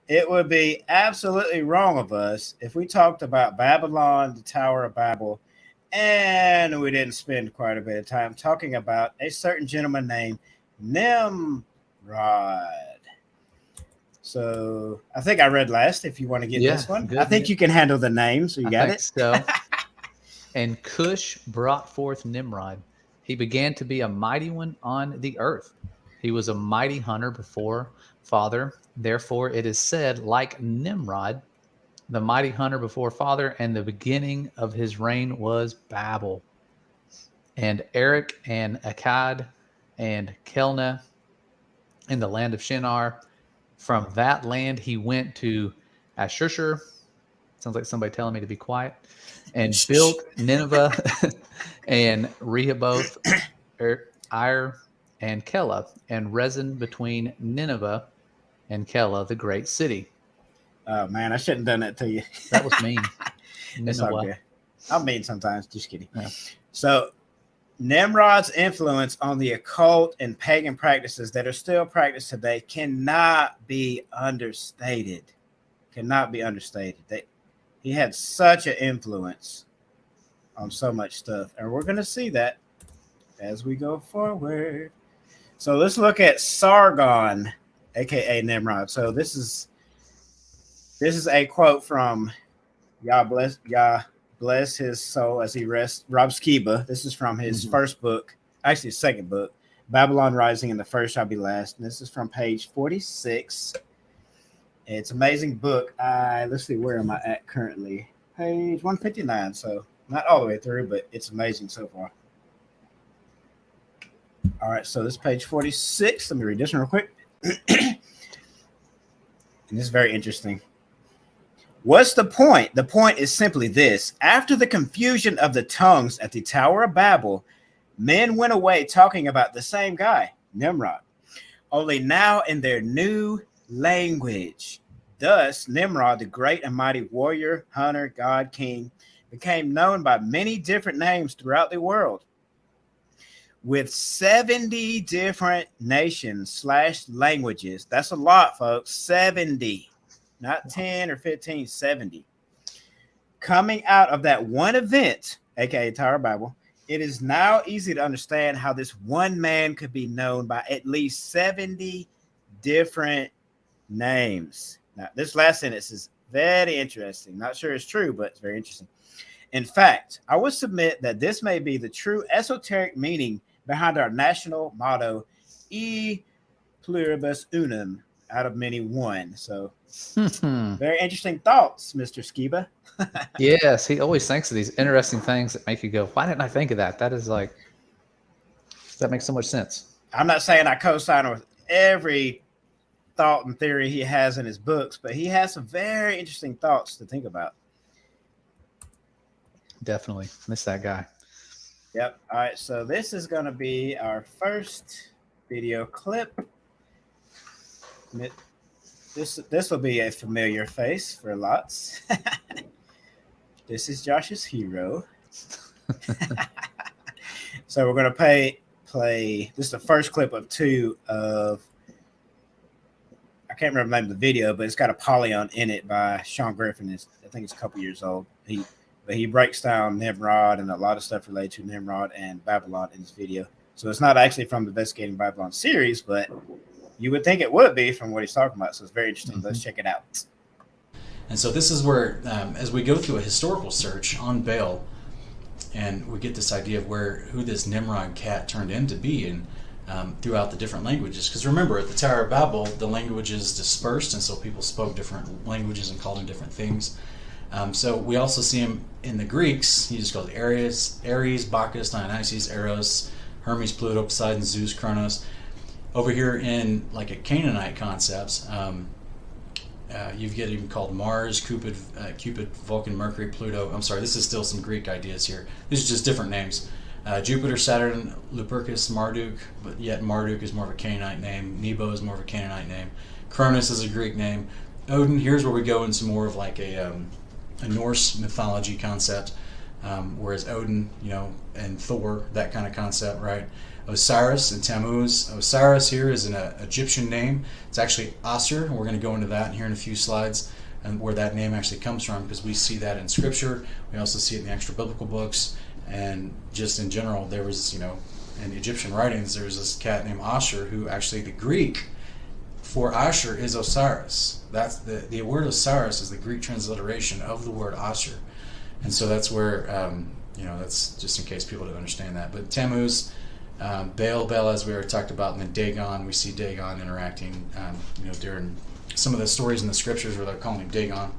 It would be absolutely wrong of us if we talked about Babylon, the Tower of Babel, and we didn't spend quite a bit of time talking about a certain gentleman named Nimrod. So I think I read last. If you want to get Yeah, this one, I good. think you can handle the name. So you I got think it. so. And Cush brought forth Nimrod. He began to be a mighty one on the earth. He was a mighty hunter before father. Therefore, it is said, like Nimrod, the mighty hunter before father, and the beginning of his reign was Babel. And Eric and Akkad and Kelna in the land of Shinar. From that land, he went to Ashur. Sounds like somebody telling me to be quiet. And built Nineveh and Rehoboth, Ir, and Kela, and Rezin between Nineveh and Kela, the great city. Oh man, I shouldn't have done that to you. That was mean. It's all Nineveh. good. I'm mean sometimes. Just kidding. Yeah. So Nimrod's influence on the occult and pagan practices that are still practiced today cannot be understated. Cannot be understated. He had such an influence on so much stuff, and we're going to see that as we go forward. So let's look at Sargon, aka Nimrod. So this is a quote from Yah bless his soul as he rests. Rob Skiba. This is from his first book, actually his second book, Babylon Rising, and the first shall be last. And this is from page 46. It's an amazing book. Let's see, where am I at currently? Page 159. So not all the way through, but it's amazing so far. All right, so this is page 46. Let me read this one real quick. And this is very interesting. What's the point? The point is simply this. After the confusion of the tongues at the Tower of Babel, men went away talking about the same guy, Nimrod, only now in their new language. Thus, Nimrod, the great and mighty warrior, hunter, god, king, became known by many different names throughout the world. With 70 different nations / languages. That's a lot, folks. 70. Not 10 or 15, 70. Coming out of that one event, aka Tower of Babel, it is now easy to understand how this one man could be known by at least 70 different names. Now, this last sentence is very interesting. Not sure it's true, but it's very interesting. In fact, I would submit that this may be the true esoteric meaning behind our national motto, E pluribus unum, out of many one. So very interesting thoughts, Mr. Skiba. Yes, he always thinks of these interesting things that make you go, why didn't I think of that? That makes so much sense. I'm not saying I co-sign with every thought and theory he has in his books, but he has some very interesting thoughts to think about. Definitely. Miss that guy. Yep. All right. So this is going to be our first video clip. This will be a familiar face for lots. This is Josh's hero. So we're going to play. This is the first clip of two of. I can't remember the name of the video, but it's got Apollyon in it by Sean Griffin. I think it's a couple years old. He breaks down Nimrod and a lot of stuff related to Nimrod and Babylon in this video. So it's not actually from the Investigating Babylon series, but you would think it would be from what he's talking about. So it's very interesting. Let's check it out. And so this is where, as we go through a historical search on Baal, and we get this idea of who this Nimrod cat turned in to be, and throughout the different languages. Because remember, at the Tower of Babel, the languages dispersed, and so people spoke different languages and called him different things. So we also see him in the Greeks. He just called Ares, Bacchus, Dionysus, Eros, Hermes, Pluto, Poseidon, Zeus, Kronos. Over here in like a Canaanite concepts, you get him called Mars, Cupid, Vulcan, Mercury, Pluto. I'm sorry, this is still some Greek ideas here. These are just different names. Jupiter, Saturn, Lupercus, Marduk, but yet Marduk is more of a Canaanite name. Nebo is more of a Canaanite name. Cronus is a Greek name. Odin, here's where we go into more of like a Norse mythology concept, whereas Odin, and Thor, that kind of concept, right? Osiris and Tammuz. Osiris here is an Egyptian name. It's actually Asur, and we're going to go into that here in a few slides, and where that name actually comes from, because we see that in Scripture. We also see it in the extra biblical books, and just in general, there was, in the Egyptian writings, there was this cat named Ashur, who actually the Greek for Ashur is Osiris. That's the word Osiris is the Greek transliteration of the word Ashur, and so that's where that's just in case people don't understand that. But Tammuz, Baal, as we already talked about, and then Dagon. We see Dagon interacting, during some of the stories in the scriptures where they're calling him Dagon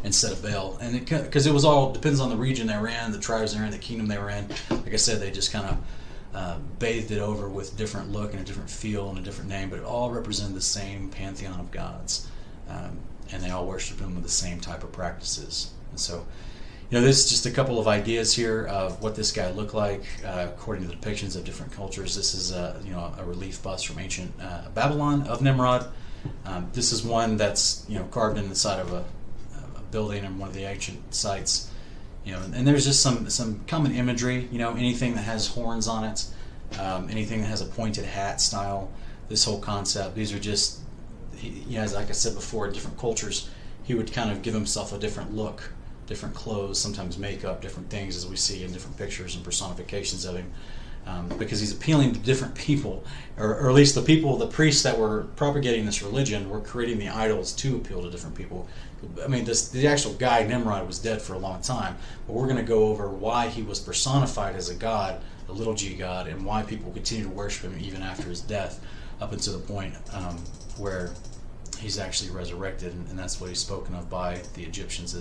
instead of Baal, and because it was all depends on the region they were in, the tribes they were in, the kingdom they were in. Like I said, they just kind of bathed it over with a different look and a different feel and a different name, but it all represented the same pantheon of gods, and they all worshiped them with the same type of practices. And so, this is just a couple of ideas here of what this guy looked like according to the depictions of different cultures. This is a relief bust from ancient Babylon of Nimrod. This is one that's carved in the side of a building in one of the ancient sites. And there's just some common imagery. Anything that has horns on it, anything that has a pointed hat style. This whole concept. These are just, as like I said before, in different cultures, he would kind of give himself a different look. Different clothes, sometimes makeup, different things, as we see in different pictures and personifications of him, because he's appealing to different people, or at least the priests that were propagating this religion were creating the idols to appeal to different people. I mean, the actual guy Nimrod was dead for a long time, but we're going to go over why he was personified as a god, a little g god, and why people continue to worship him even after his death, up until the point where he's actually resurrected, and that's what he's spoken of by the Egyptians.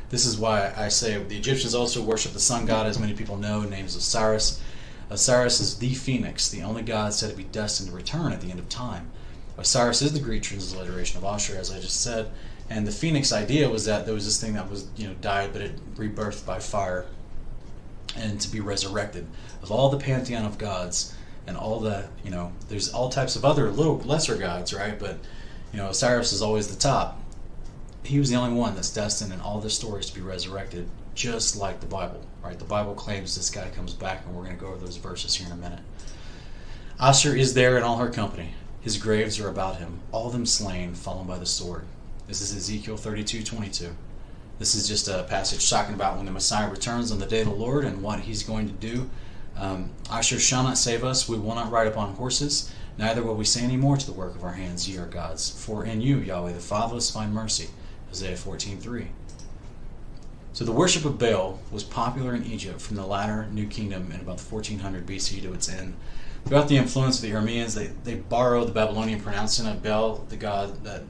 This is why I say the Egyptians also worship the sun god, as many people know, named Osiris. Osiris is the phoenix, the only god said to be destined to return at the end of time. Osiris is the Greek transliteration of Ashur, as I just said, and the phoenix idea was that there was this thing that was died, but it rebirthed by fire, and to be resurrected. Of all the pantheon of gods, and all the there's all types of other little lesser gods, right? But Osiris is always the top. He was the only one that's destined in all the stories to be resurrected, just like the Bible, right? The Bible claims this guy comes back, and we're going to go over those verses here in a minute. Ashur is there in all her company. His graves are about him, all of them slain, fallen by the sword. This is Ezekiel 32:22. This is just a passage talking about when the Messiah returns on the day of the Lord and what he's going to do. Ashur shall not save us. We will not ride upon horses, neither will we say any more to the work of our hands, ye are gods. For in you, Yahweh, the fatherless find mercy. Isaiah 14:3. So the worship of Baal was popular in Egypt from the latter New Kingdom in about 1400 BC to its end. Throughout the influence of the Arameans, they borrowed the Babylonian pronouncing of Bel, the god that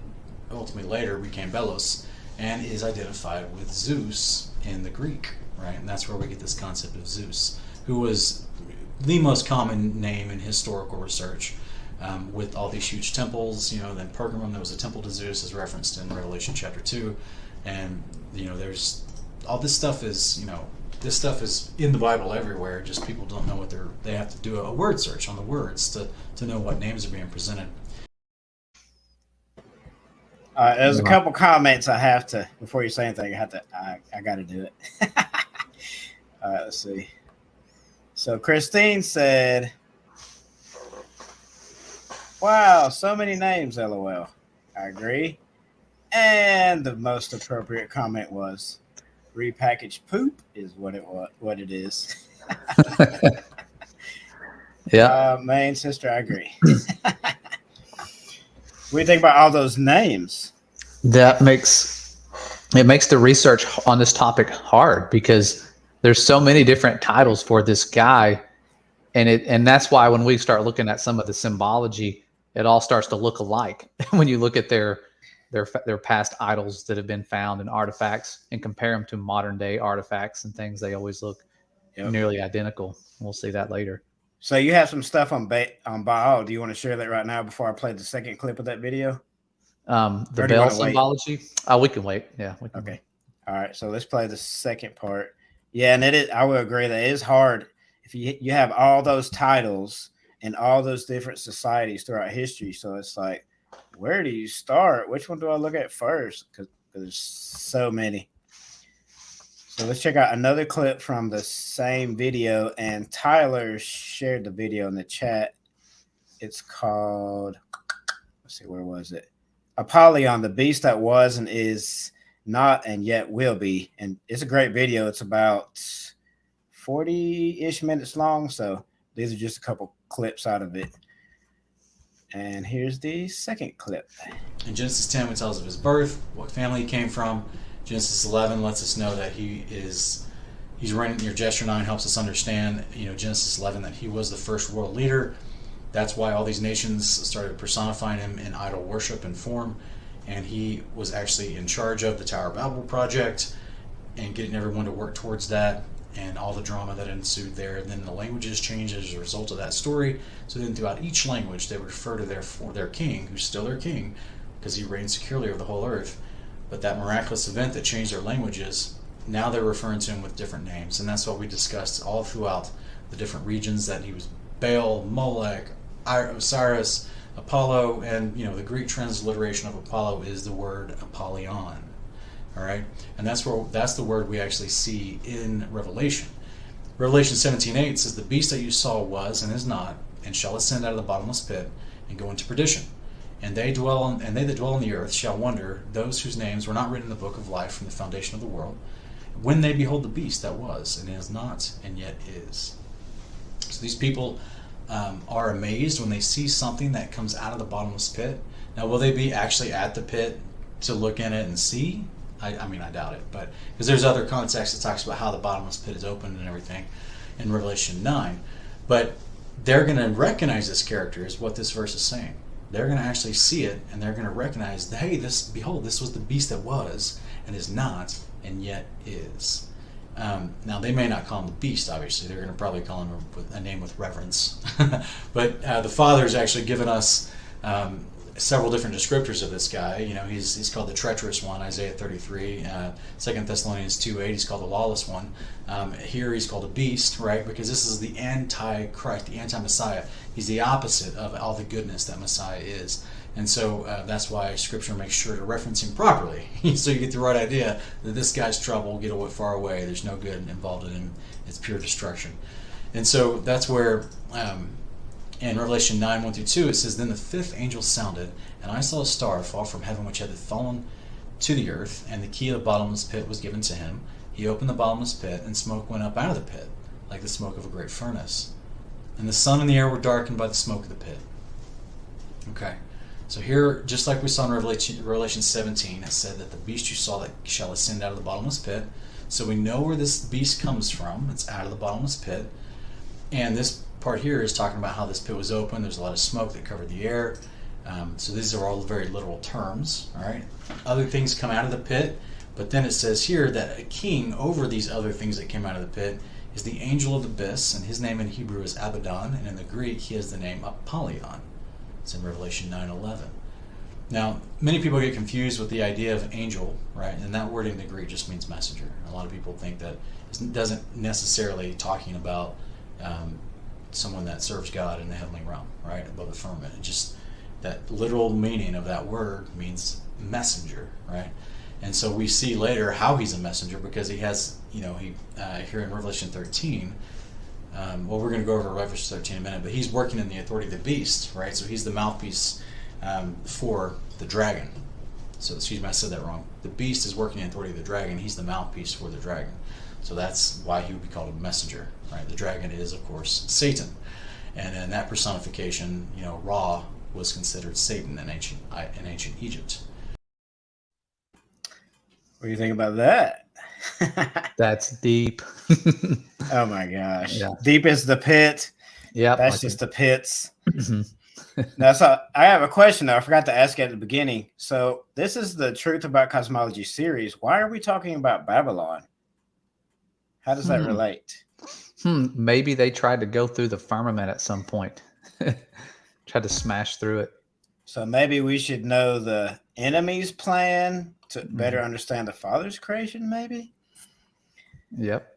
ultimately later became Belos, and is identified with Zeus in the Greek, right? And that's where we get this concept of Zeus, who was the most common name in historical research. With all these huge temples, then Pergamum, there was a temple to Zeus, is referenced in Revelation chapter 2, and there's all this stuff is this stuff is in the Bible everywhere. Just people don't know what they have to do a word search on the words to know what names are being presented. There's a couple comments I have to before you say anything. I got to do it. All right, let's see. So Christine said, wow, so many names, LOL. I agree. And the most appropriate comment was, repackaged poop is what it is. Yeah. Main sister, I agree. What do you think about all those names? It makes the research on this topic hard, because there's so many different titles for this guy, and that's why when we start looking at some of the symbology, it all starts to look alike. When you look at their past idols that have been found and artifacts, and compare them to modern day artifacts and things, they always look nearly identical. We'll see that later. So you have some stuff on Baal. Do you want to share that right now before I play the second clip of that video? The Baal symbology. We can wait. Yeah. We can wait. All right. So let's play the second part. Yeah, and I will agree that it is hard if you have all those titles and all those different societies throughout history. So it's like, where do you start? Which one do I look at first? Because there's so many. So let's check out another clip from the same video, and Tyler shared the video in the chat. It's called, let's see, where was it? Apollyon, the beast that was and is not and yet will be. And it's a great video. It's about 40-ish minutes long. So these are just a couple clips out of it. And here's the second clip. In Genesis 10, it tells of his birth, what family he came from. Genesis 11 lets us know that he's reigning. Your Gesture 9 helps us understand, Genesis 11, that he was the first world leader. That's why all these nations started personifying him in idol worship and form. And he was actually in charge of the Tower of Babel project and getting everyone to work towards that, and all the drama that ensued there. And then the languages changed as a result of that story. So then throughout each language, they would refer to their king, who's still their king, because he reigned securely over the whole earth. But that miraculous event that changed their languages, now they're referring to him with different names. And that's what we discussed all throughout the different regions, that he was Baal, Molech, Osiris, Apollo, and the Greek transliteration of Apollo is the word Apollyon. All right, and that's the word we actually see in Revelation. Revelation 17:8 says, "The beast that you saw was and is not, and shall ascend out of the bottomless pit and go into perdition. And they that dwell on the earth shall wonder, those whose names were not written in the book of life from the foundation of the world, when they behold the beast that was and is not and yet is." So these people are amazed when they see something that comes out of the bottomless pit. Now, will they be actually at the pit to look in it and see? I mean, I doubt it, but because there's other context that talks about how the bottomless pit is open and everything in Revelation 9. But they're going to recognize this character, is what this verse is saying. They're going to actually see it, and they're going to recognize, hey, behold, this was the beast that was and is not and yet is. Now, they may not call him the beast, obviously. They're going to probably call him a name with reverence. But the Father's actually given us several different descriptors of this guy. He's called the treacherous one, Isaiah 33. 2 Thessalonians 2:8, he's called the lawless one. Here he's called a beast, right? Because this is the anti-Christ, the anti-Messiah. He's the opposite of all the goodness that Messiah is. And so that's why Scripture makes sure to reference him properly, so you get the right idea that this guy's trouble, get far away, there's no good involved in him, it's pure destruction. And so that's where in Revelation 9:1-2 it says, "Then the fifth angel sounded, and I saw a star fall from heaven which had fallen to the earth, and the key of the bottomless pit was given to him. He opened the bottomless pit, and smoke went up out of the pit, like the smoke of a great furnace. And the sun and the air were darkened by the smoke of the pit." Okay. So here, just like we saw in Revelation 17, it said that the beast you saw that shall ascend out of the bottomless pit. So we know where this beast comes from. It's out of the bottomless pit. And this part here is talking about how this pit was open. There's a lot of smoke that covered the air. So these are all very literal terms. All right. Other things come out of the pit. But then it says here that a king over these other things that came out of the pit is the angel of the abyss. And his name in Hebrew is Abaddon. And in the Greek, he has the name Apollyon. It's in Revelation 9:11. Now, many people get confused with the idea of angel, right? And that word in the Greek just means messenger. A lot of people think that it doesn't necessarily talking about someone that serves God in the heavenly realm, right, above the firmament. It just, that literal meaning of that word means messenger, right? And so we see later how he's a messenger, because he has, here in Revelation 13. Well, we're going to go over Revelation 13 in a minute, but he's working in the authority of the beast, right? So he's the mouthpiece for the dragon. So, excuse me, I said that wrong. The beast is working in the authority of the dragon. He's the mouthpiece for the dragon. So that's why he would be called a messenger, right? The dragon is, of course, Satan. And in that personification, Ra was considered Satan in ancient Egypt. What do you think about that? That's deep. Oh my gosh. Yeah. Deep is the pit. Yeah. That's just the pits. Now, so I have a question though. I forgot to ask you at the beginning. So this is the Truth About Cosmology series. Why are we talking about Babylon? How does that relate? Maybe they tried to go through the firmament at some point. Tried to smash through it. So maybe we should know the enemy's plan to better understand the Father's creation, maybe? Yep.